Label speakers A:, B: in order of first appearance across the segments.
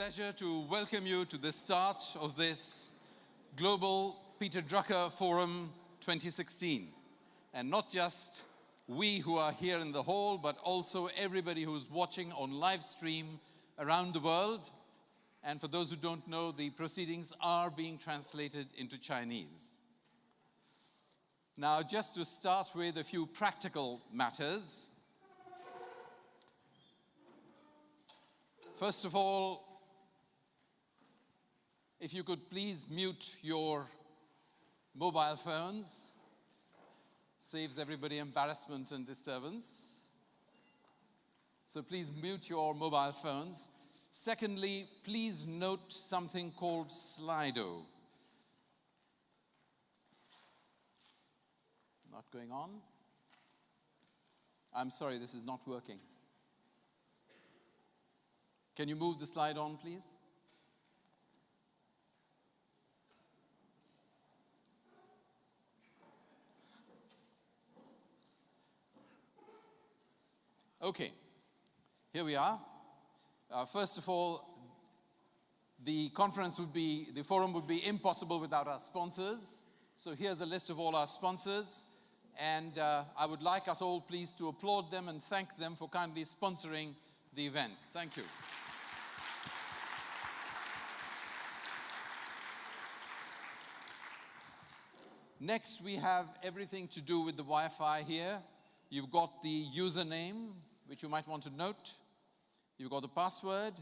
A: pleasure to welcome you to the start of this Global Peter Drucker Forum 2016. And not just we who are here in the hall, but also everybody who's watching on live stream around the world. And for those who don't know, the proceedings are being translated into Chinese. Now, just to start with a few practical matters. First of all, if you could please mute your mobile phones, saves everybody embarrassment and disturbance. So please mute your mobile phones. Secondly, please note something called Slido. Not going on? I'm sorry, this is not working. Can you move the slide on, please? Okay, here we are. First of all, the forum would be impossible without our sponsors. So here's a list of all our sponsors. And I would like us all, please, to applaud them and thank them for kindly sponsoring the event. Thank you. Next, we have everything to do with the Wi-Fi here. You've got the username, which you might want to note. You've got the password.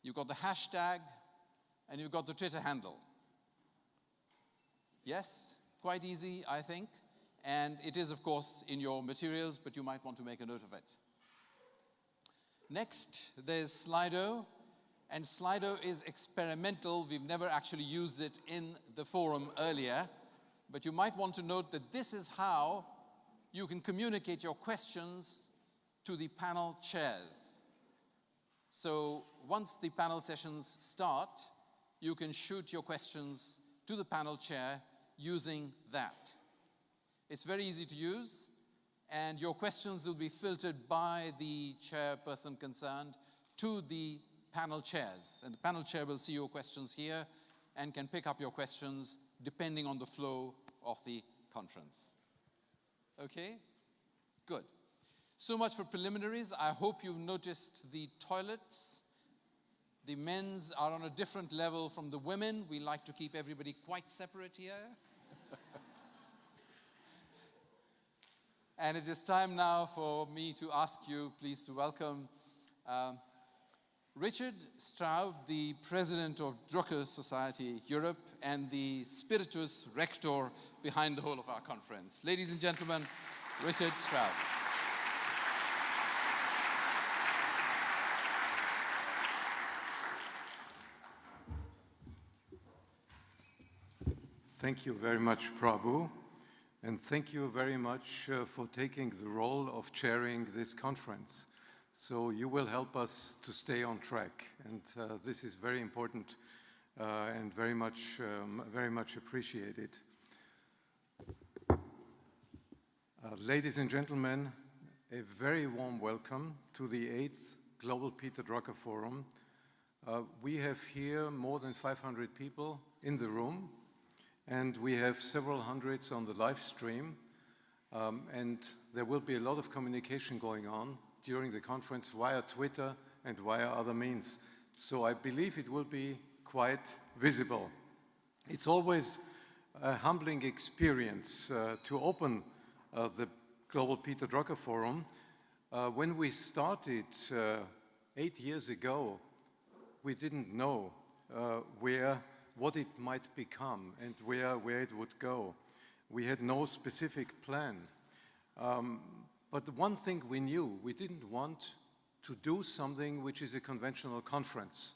A: You've got the hashtag. And you've got the Twitter handle. Yes, quite easy, I think. And it is, of course, in your materials, but you might want to make a note of it. Next, there's Slido. And Slido is experimental. We've never actually used it in the forum earlier. But you might want to note that this is how you can communicate your questions to the panel chairs. So once the panel sessions start, you can shoot your questions to the panel chair using that. It's very easy to use, and your questions will be filtered by the chairperson concerned to the panel chairs. And the panel chair will see your questions here and can pick up your questions depending on the flow of the conference. Okay? Good. So much for preliminaries. I hope you've noticed the toilets. The men's are on a different level from the women. We like to keep everybody quite separate here. And it is time now for me to ask you, please, to welcome Richard Straub, the president of Drucker Society Europe and the spiritus rector behind the whole of our conference. Ladies and gentlemen, Richard Straub.
B: Thank you very much, Prabhu, and thank you very much for taking the role of chairing this conference. So you will help us to stay on track, and this is very important and very much appreciated. Ladies and gentlemen, a very warm welcome to the 8th Global Peter Drucker Forum. We have here more than 500 people in the room, and we have several hundreds on the live stream, and there will be a lot of communication going on during the conference via Twitter and via other means. So I believe it will be quite visible. It's always a humbling experience to open the Global Peter Drucker Forum. When we started 8 years ago, we didn't know what it might become and where it would go. We had no specific plan. But the one thing we knew, we didn't want to do something which is a conventional conference.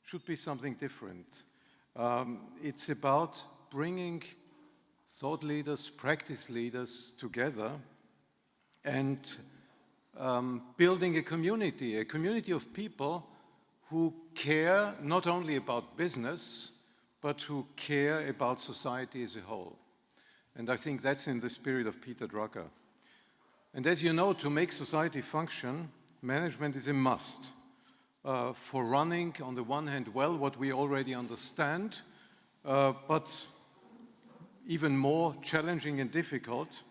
B: It should be something different. It's about bringing thought leaders, practice leaders together and building a community of people who care not only about business, but who care about society as a whole. And I think that's in the spirit of Peter Drucker. And as you know, to make society function, management is a must. for running, on the one hand, well, what we already understand, but even more challenging and difficult,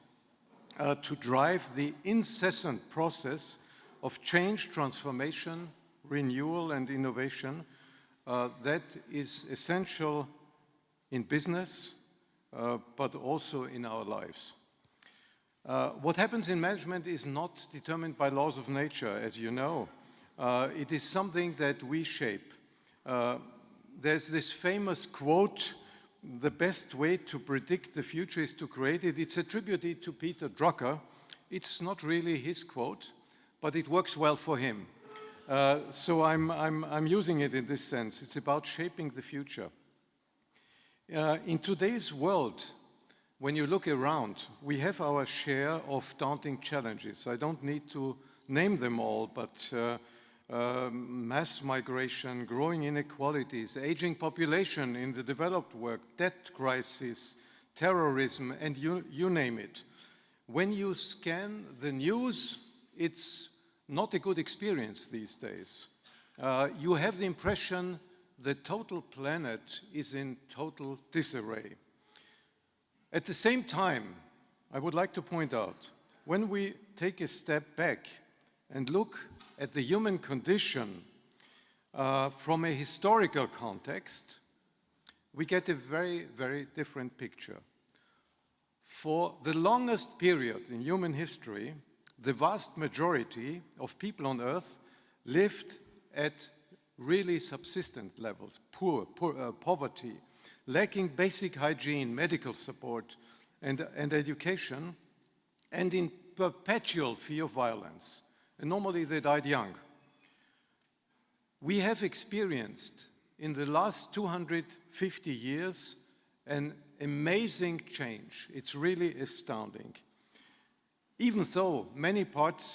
B: to drive the incessant process of change, transformation, renewal, and innovation that is essential in business, but also in our lives. What happens in management is not determined by laws of nature, as you know. It is something that we shape. There's this famous quote, "The best way to predict the future is to create it." It's attributed to Peter Drucker. It's not really his quote, but it works well for him. So I'm using it in this sense. It's about shaping the future. In today's world, when you look around, we have our share of daunting challenges. I don't need to name them all, but mass migration, growing inequalities, aging population in the developed world, debt crisis, terrorism, and you name it. When you scan the news, it's not a good experience these days. You have the impression the total planet is in total disarray. At the same time, I would like to point out, when we take a step back and look at the human condition from a historical context, we get a very, very different picture. For the longest period in human history, the vast majority of people on Earth lived at really subsistent levels, poverty, lacking basic hygiene, medical support, and education, and in perpetual fear of violence. And normally they died young. We have experienced in the last 250 years an amazing change. It's really astounding. Even though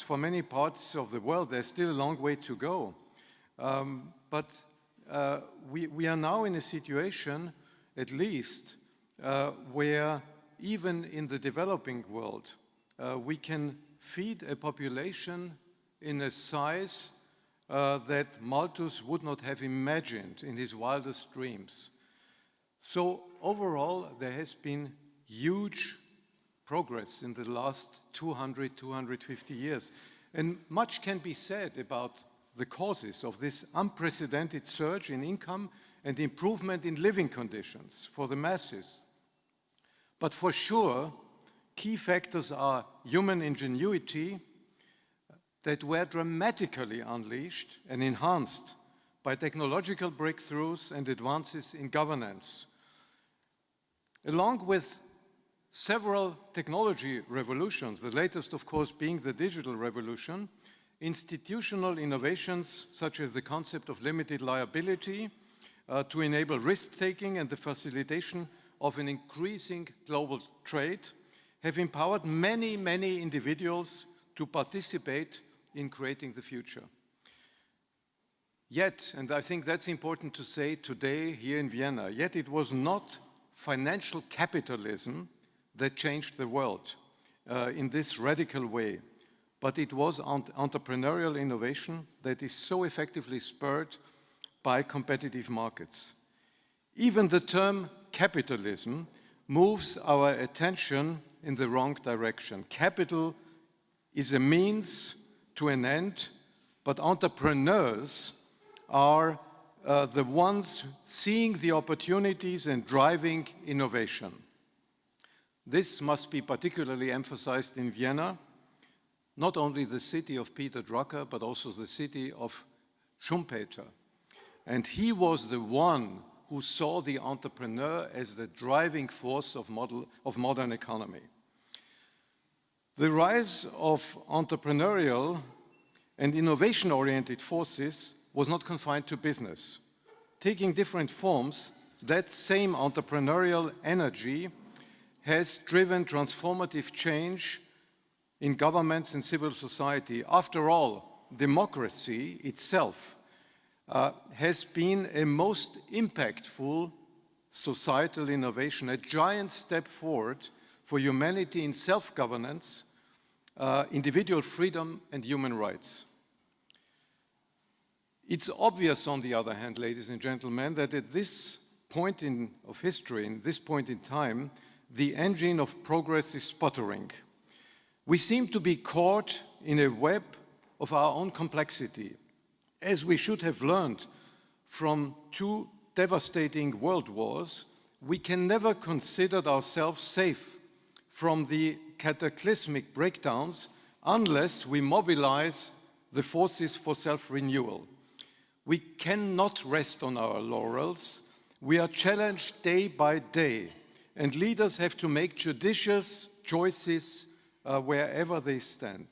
B: for many parts of the world there's still a long way to go, but we are now in a situation, at least, where even in the developing world, we can feed a population in a size that Malthus would not have imagined in his wildest dreams. So overall, there has been huge progress in the last 200, 250 years. And much can be said about the causes of this unprecedented surge in income and improvement in living conditions for the masses. But for sure, key factors are human ingenuity that were dramatically unleashed and enhanced by technological breakthroughs and advances in governance. Along with several technology revolutions, the latest, of course, being the digital revolution, institutional innovations such as the concept of limited liability to enable risk-taking and the facilitation of an increasing global trade have empowered many, many individuals to participate in creating the future. Yet, and I think that's important to say today here in Vienna, yet it was not financial capitalism that changed the world in this radical way, but it was entrepreneurial innovation that is so effectively spurred by competitive markets. Even the term capitalism moves our attention in the wrong direction. Capital is a means to an end, but entrepreneurs are the ones seeing the opportunities and driving innovation. This must be particularly emphasized in Vienna, not only the city of Peter Drucker, but also the city of Schumpeter. And he was the one who saw the entrepreneur as the driving force of modern economy. The rise of entrepreneurial and innovation-oriented forces was not confined to business. Taking different forms, that same entrepreneurial energy has driven transformative change in governments and civil society. After all, democracy itself has been a most impactful societal innovation, a giant step forward for humanity in self-governance, individual freedom, and human rights. It's obvious, on the other hand, ladies and gentlemen, that at this point of history, in this point in time, the engine of progress is sputtering. We seem to be caught in a web of our own complexity, as we should have learned from two devastating world wars. We can never consider ourselves safe from the cataclysmic breakdowns unless we mobilize the forces for self-renewal. We cannot rest on our laurels. We are challenged day by day, and leaders have to make judicious choices wherever they stand.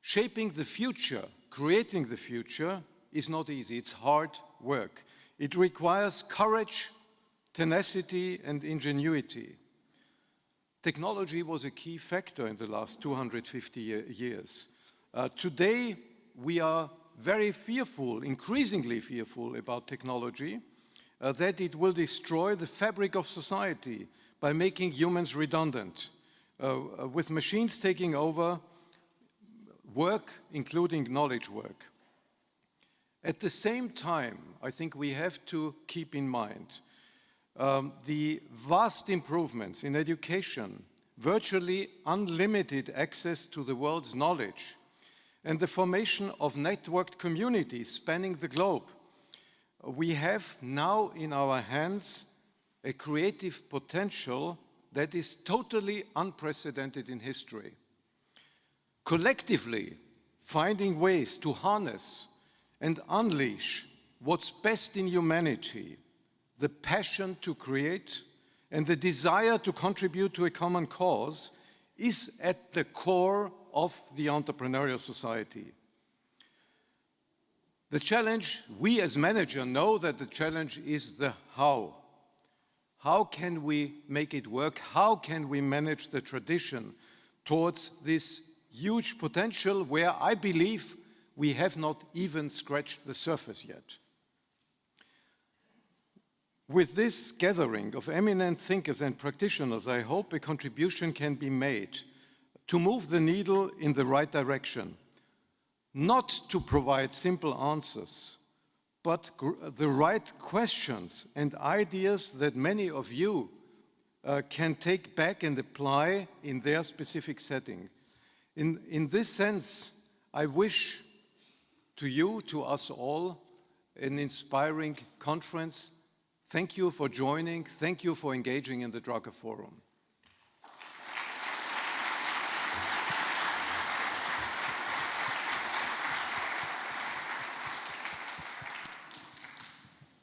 B: Shaping the future, creating the future is not easy. It's hard work. It requires courage, tenacity, and ingenuity. Technology was a key factor in the last 250 years. Today, we are very fearful, increasingly fearful about technology, that it will destroy the fabric of society by making humans redundant, with machines taking over work, including knowledge work. At the same time, I think we have to keep in mind the vast improvements in education, virtually unlimited access to the world's knowledge, and the formation of networked communities spanning the globe. We have now in our hands a creative potential that is totally unprecedented in history. Collectively, finding ways to harness and unleash what's best in humanity, the passion to create and the desire to contribute to a common cause, is at the core of the entrepreneurial society. The challenge, we as managers know that the challenge is the how. How can we make it work? How can we manage the tradition towards this huge potential where I believe we have not even scratched the surface yet? With this gathering of eminent thinkers and practitioners, I hope a contribution can be made to move the needle in the right direction, not to provide simple answers, but the right questions and ideas that many of you can take back and apply in their specific setting. In this sense, I wish to you, to us all, an inspiring conference. Thank you for joining. Thank you for engaging in the Drucker Forum.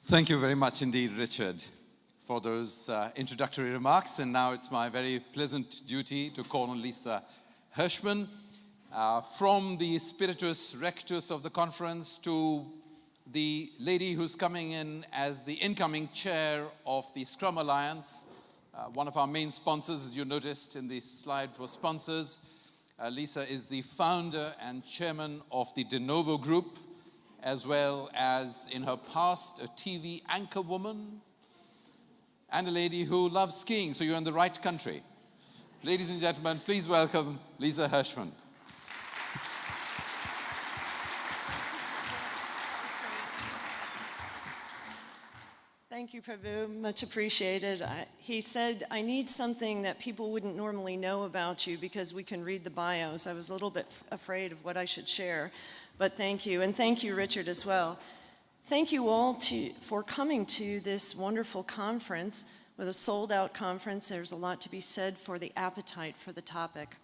A: Thank you very much indeed, Richard, for those introductory remarks. And now it's my very pleasant duty to call on Lisa Hershman, from the spiritus rectus of the conference to the lady who's coming in as the incoming chair of the Scrum Alliance, one of our main sponsors, as you noticed in the slide for sponsors. Lisa is the founder and chairman of the De Novo Group, as well as in her past a TV anchor woman and a lady who loves skiing, so you're in the right country. Ladies and gentlemen, please welcome Lisa Hershman.
C: Thank you, Prabhu. Much appreciated. He said, I need something that people wouldn't normally know about you because we can read the bios. I was a little bit afraid of what I should share, but thank you. And thank you, Richard, as well. Thank you all for coming to this wonderful conference. With a sold-out conference, there's a lot to be said for the appetite for the topic.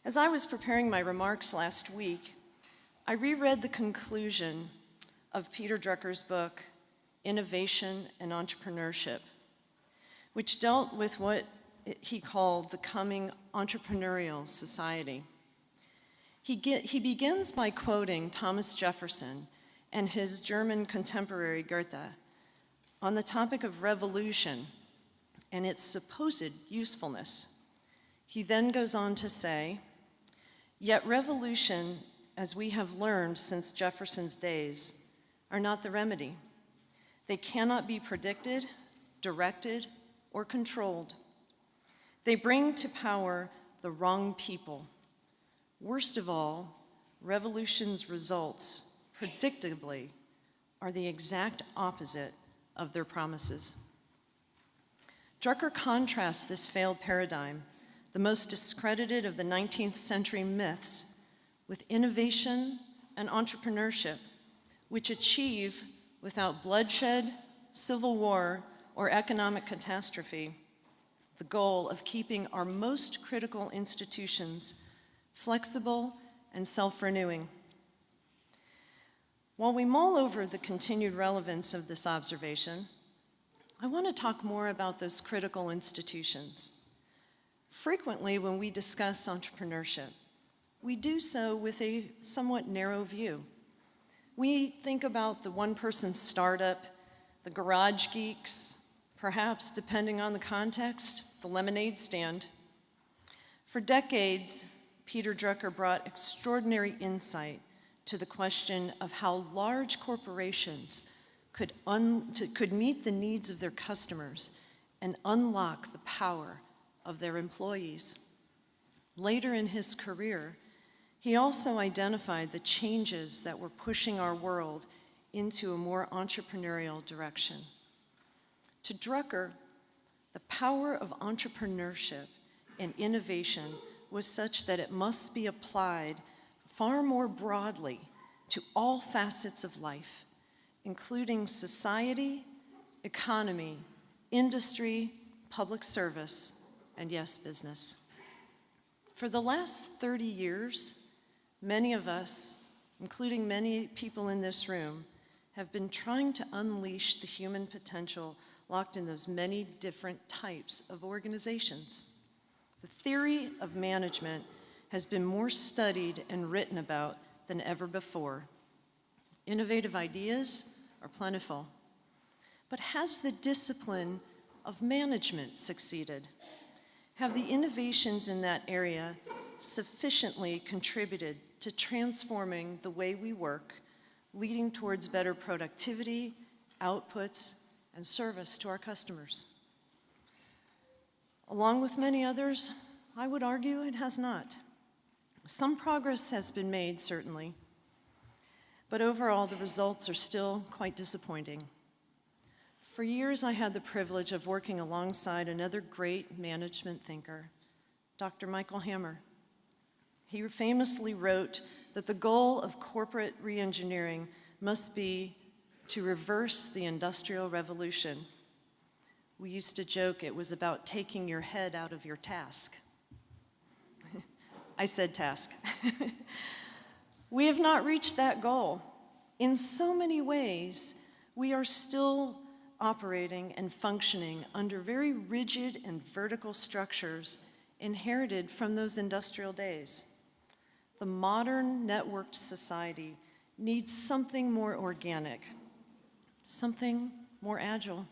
C: As I was preparing my remarks last week, I reread the conclusion of Peter Drucker's book, Innovation and Entrepreneurship, which dealt with what he called the coming entrepreneurial society. He begins by quoting Thomas Jefferson and his German contemporary Goethe on the topic of revolution and its supposed usefulness. He then goes on to say, yet revolution, as we have learned since Jefferson's days, are not the remedy. They cannot be predicted, directed, or controlled. They bring to power the wrong people. Worst of all, revolution's results predictably, are the exact opposite of their promises. Drucker contrasts this failed paradigm, the most discredited of the 19th century myths, with innovation and entrepreneurship, which achieve, without bloodshed, civil war, or economic catastrophe, the goal of keeping our most critical institutions flexible and self-renewing. While we mull over the continued relevance of this observation, I want to talk more about those critical institutions. Frequently, when we discuss entrepreneurship, we do so with a somewhat narrow view. We think about the one-person startup, the garage geeks, perhaps, depending on the context, the lemonade stand. For decades, Peter Drucker brought extraordinary insight to the question of how large corporations could meet the needs of their customers and unlock the power of their employees. Later in his career, he also identified the changes that were pushing our world into a more entrepreneurial direction. To Drucker, the power of entrepreneurship and innovation was such that it must be applied far more broadly to all facets of life, including society, economy, industry, public service, and yes, business. For the last 30 years, many of us, including many people in this room, have been trying to unleash the human potential locked in those many different types of organizations. The theory of management has been more studied and written about than ever before. Innovative ideas are plentiful. But has the discipline of management succeeded? Have the innovations in that area sufficiently contributed to transforming the way we work, leading towards better productivity, outputs, and service to our customers? Along with many others, I would argue it has not. Some progress has been made, certainly, but overall the results are still quite disappointing. For years, I had the privilege of working alongside another great management thinker, Dr. Michael Hammer. He famously wrote that the goal of corporate reengineering must be to reverse the Industrial Revolution. We used to joke it was about taking your head out of your task. I said task. We have not reached that goal. In so many ways, we are still operating and functioning under very rigid and vertical structures inherited from those industrial days. The modern networked society needs something more organic, something more agile.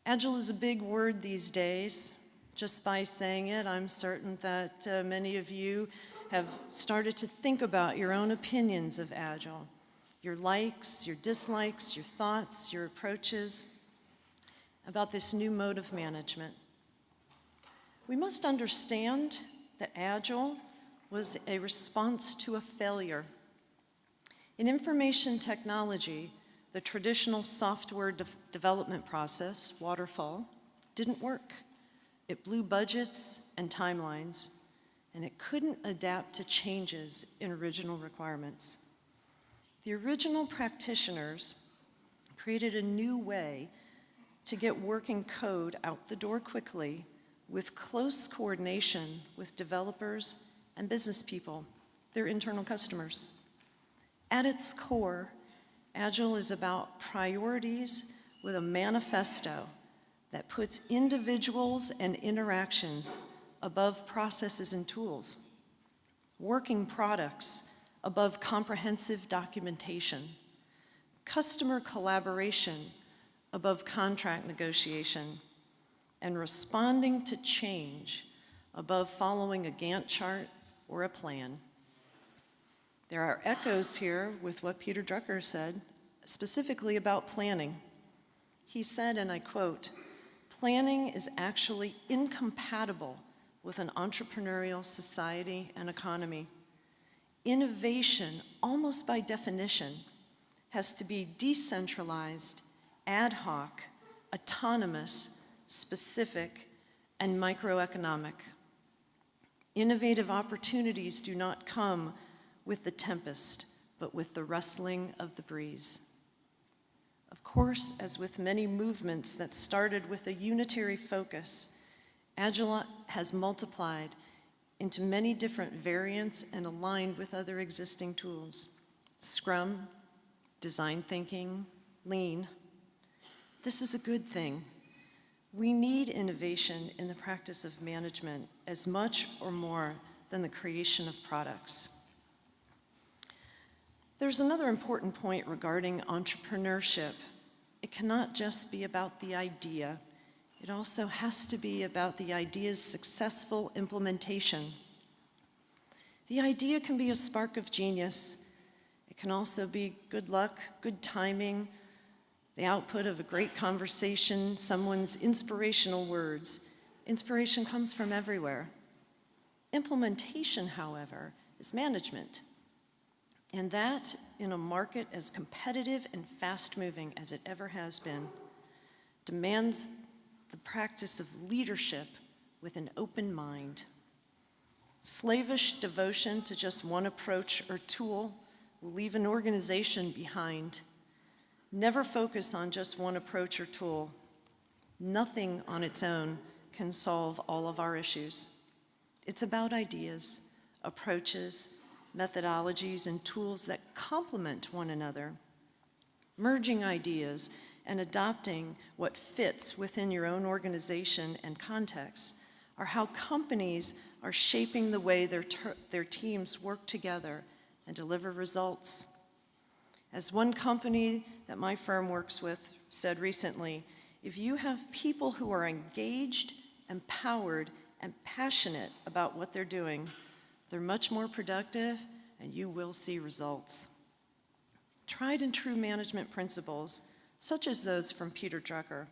C: Agile is a big word these days. Just by saying it, I'm certain that many of you have started to think about your own opinions of agile, your likes, your dislikes, your thoughts, your approaches about this new mode of management. We must understand that agile was a response to a failure. In information technology, the traditional software development process, waterfall, didn't work. It blew budgets and timelines, and it couldn't adapt to changes in original requirements. The original practitioners created a new way to get working code out the door quickly with close coordination with developers and business people, their internal customers. At its core, Agile is about priorities with a manifesto that puts individuals and interactions above processes and tools, working products above comprehensive documentation, customer collaboration above contract negotiation, and responding to change above following a Gantt chart or a plan. There are echoes here with what Peter Drucker said, specifically about planning. He said, and I quote, "Planning is actually incompatible with an entrepreneurial society and economy. Innovation, almost by definition, has to be decentralized, ad hoc, autonomous, specific, and microeconomic. Innovative opportunities do not come with the tempest, but with the rustling of the breeze. Of course, as with many movements that started with a unitary focus, Agile has multiplied into many different variants and aligned with other existing tools. Scrum, design thinking, Lean. This is a good thing. We need innovation in the practice of management as much or more than the creation of products. There's another important point regarding entrepreneurship. It cannot just be about the idea. It also has to be about the idea's successful implementation. The idea can be a spark of genius. It can also be good luck, good timing, the output of a great conversation, someone's inspirational words. Inspiration comes from everywhere. Implementation, however, is management. And that, in a market as competitive and fast-moving as it ever has been, demands the practice of leadership with an open mind. Slavish devotion to just one approach or tool will leave an organization behind. Never focus on just one approach or tool. Nothing on its own can solve all of our issues. It's about ideas, approaches, methodologies, and tools that complement one another. Merging ideas and adopting what fits within your own organization and context are how companies are shaping the way their teams work together and deliver results. As one company that my firm works with said recently, if you have people who are engaged, empowered, and passionate about what they're doing, they're much more productive, and you will see results. Tried and true management principles, such as those from Peter Drucker,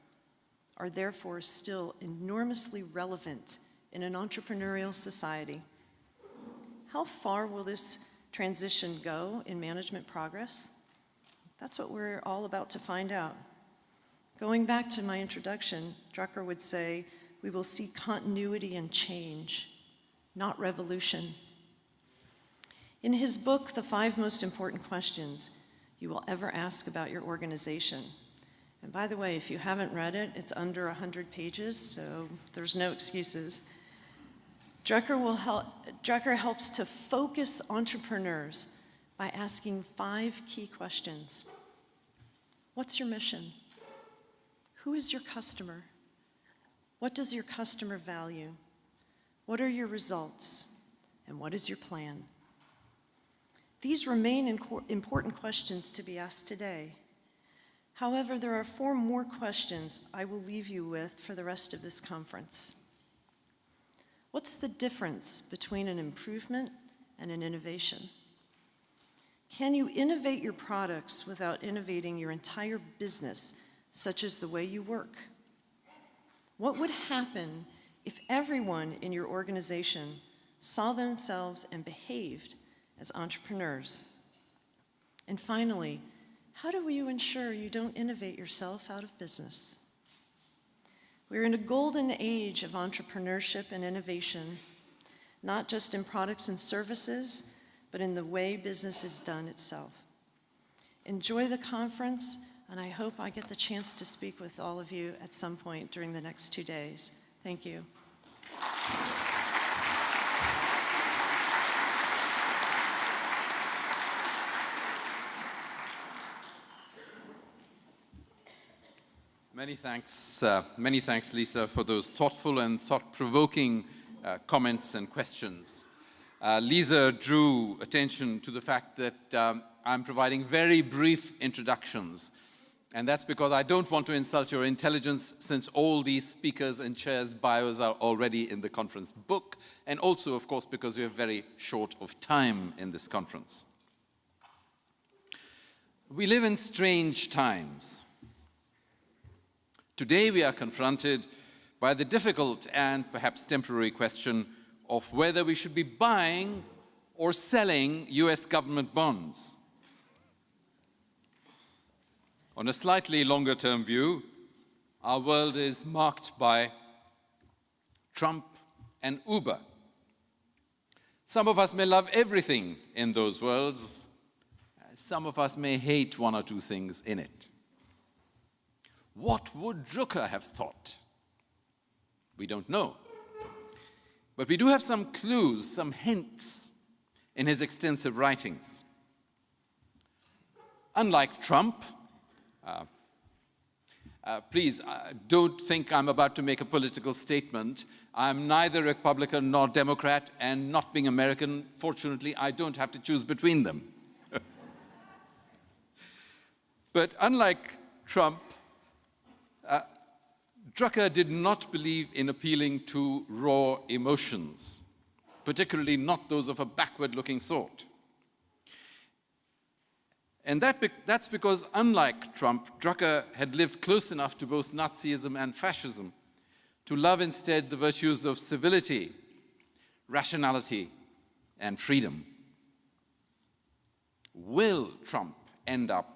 C: are therefore still enormously relevant in an entrepreneurial society. How far will this transition go in management progress? That's what we're all about to find out. Going back to my introduction, Drucker would say, we will see continuity and change, not revolution. In his book, The 5 Most Important Questions You Will Ever Ask About Your Organization. And by the way, if you haven't read it, it's under 100 pages, so there's no excuses. Drucker helps to focus entrepreneurs by asking 5 key questions. What's your mission? Who is your customer? What does your customer value? What are your results? And what is your plan? These remain important questions to be asked today. However, there are 4 more questions I will leave you with for the rest of this conference. What's the difference between an improvement and an innovation? Can you innovate your products without innovating your entire business, such as the way you work? What would happen if everyone in your organization saw themselves and behaved as entrepreneurs? And finally, how do you ensure you don't innovate yourself out of business? We're in a golden age of entrepreneurship and innovation, not just in products and services, but in the way business is done itself. Enjoy the conference, and I hope I get the chance to speak with all of you at some point during the next 2 days. Thank you.
A: Many thanks, Lisa, for those thoughtful and thought-provoking comments and questions. Lisa drew attention to the fact that I'm providing very brief introductions, and that's because I don't want to insult your intelligence, since all these speakers and chairs' bios are already in the conference book, and also, of course, because we are very short of time in this conference. We live in strange times. Today we are confronted by the difficult and perhaps temporary question of whether we should be buying or selling US government bonds. On a slightly longer term view, our world is marked by Trump and Uber. Some of us may love everything in those worlds. Some of us may hate one or two things in it. What would Drucker have thought? We don't know. But we do have some clues, some hints in his extensive writings. Unlike Trump, please don't think I'm about to make a political statement. I'm neither Republican nor Democrat, and not being American, fortunately, I don't have to choose between them. But unlike Trump, Drucker did not believe in appealing to raw emotions, particularly not those of a backward-looking sort. And that's because, unlike Trump, Drucker had lived close enough to both Nazism and fascism to love instead the virtues of civility, rationality, and freedom. Will Trump end up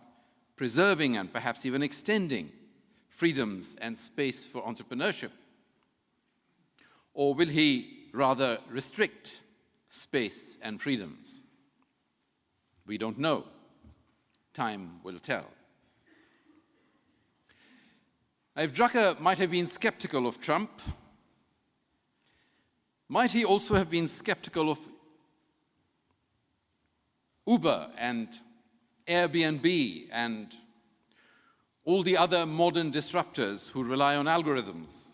A: preserving and perhaps even extending freedoms and space for entrepreneurship? Or will he rather restrict space and freedoms? We don't know. Time will tell. If Drucker might have been skeptical of Trump, might he also have been skeptical of Uber and Airbnb and all the other modern disruptors who rely on algorithms?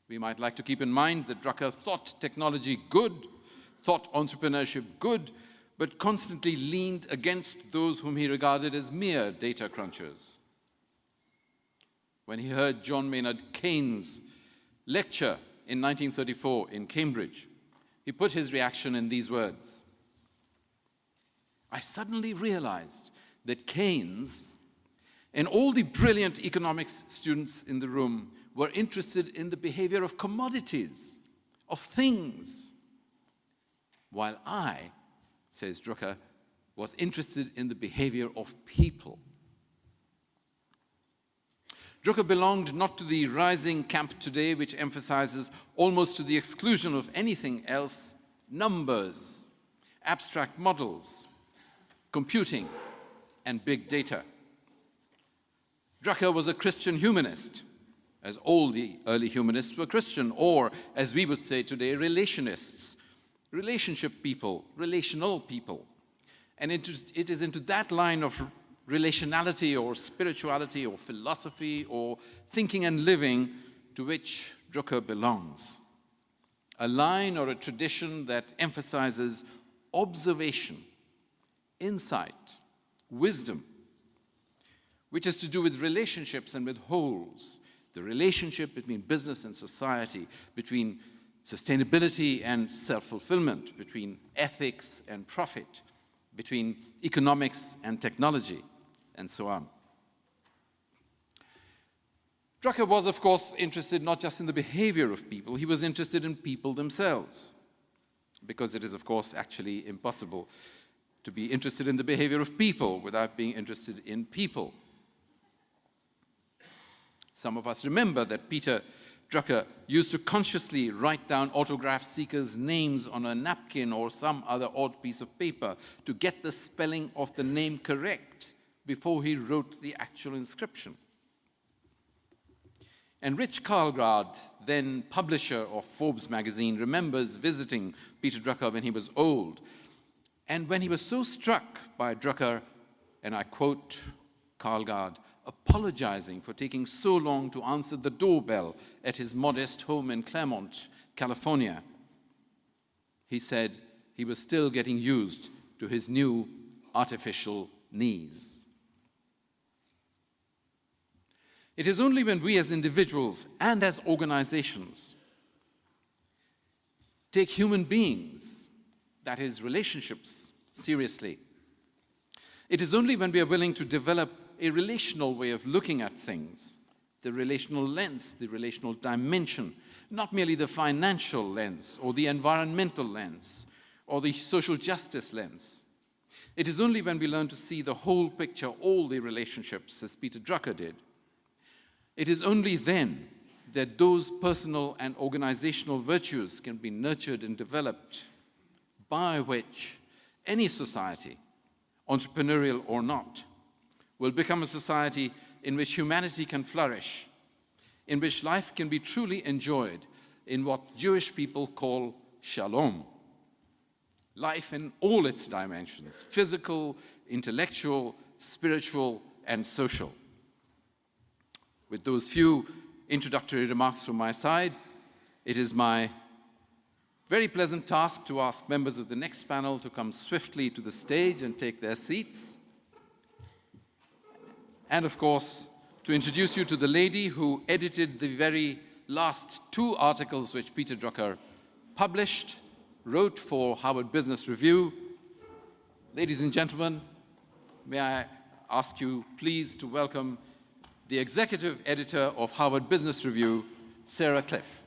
A: We might like to keep in mind that Drucker thought technology good, thought entrepreneurship good, but constantly leaned against those whom he regarded as mere data crunchers. When he heard John Maynard Keynes' lecture in 1934 in Cambridge, he put his reaction in these words: "I suddenly realized that Keynes and all the brilliant economics students in the room were interested in the behavior of commodities, of things, while I," says Drucker, "was interested in the behavior of people." Drucker belonged not to the rising camp today, which emphasizes, almost to the exclusion of anything else, numbers, abstract models, computing, and big data. Drucker was a Christian humanist, as all the early humanists were Christian, or, as we would say today, relationists, relationship people, relational people. And it is into that line of relationality or spirituality or philosophy or thinking and living to which Drucker belongs. A line or a tradition that emphasizes observation, insight, wisdom, which is to do with relationships and with wholes, the relationship between business and society, between sustainability and self-fulfillment, between ethics and profit, between economics and technology, and so on. Drucker was, of course, interested not just in the behavior of people, he was interested in people themselves, because it is, of course, actually impossible to be interested in the behavior of people without being interested in people. Some of us remember that Peter Drucker used to consciously write down autograph seekers' names on a napkin or some other odd piece of paper to get the spelling of the name correct before he wrote the actual inscription. And Rich Karlgaard, then publisher of Forbes magazine, remembers visiting Peter Drucker when he was old. And when he was so struck by Drucker, and I quote Karlgaard, apologizing for taking so long to answer the doorbell at his modest home in Claremont, California, he said he was still getting used to his new artificial knees. It is only when we as individuals and as organizations take human beings, that is, relationships, seriously. It is only when we are willing to develop a relational way of looking at things the relational lens, the relational dimension, not merely the financial lens or the environmental lens or the social justice lens. It is only when we learn to see the whole picture, all the relationships, as Peter Drucker did, it is only then that those personal and organizational virtues can be nurtured and developed by which any society, entrepreneurial or not, will become a society in which humanity can flourish, in which life can be truly enjoyed in what Jewish people call shalom. Life in all its dimensions, physical, intellectual, spiritual, and social. With those few introductory remarks from my side, it is my very pleasant task to ask members of the next panel to come swiftly to the stage and take their seats. And of course, to introduce you to the lady who edited the very last 2 articles which Peter Drucker published, wrote for Harvard Business Review. Ladies and gentlemen, may I ask you please to welcome the executive editor of Harvard Business Review, Sarah Cliff.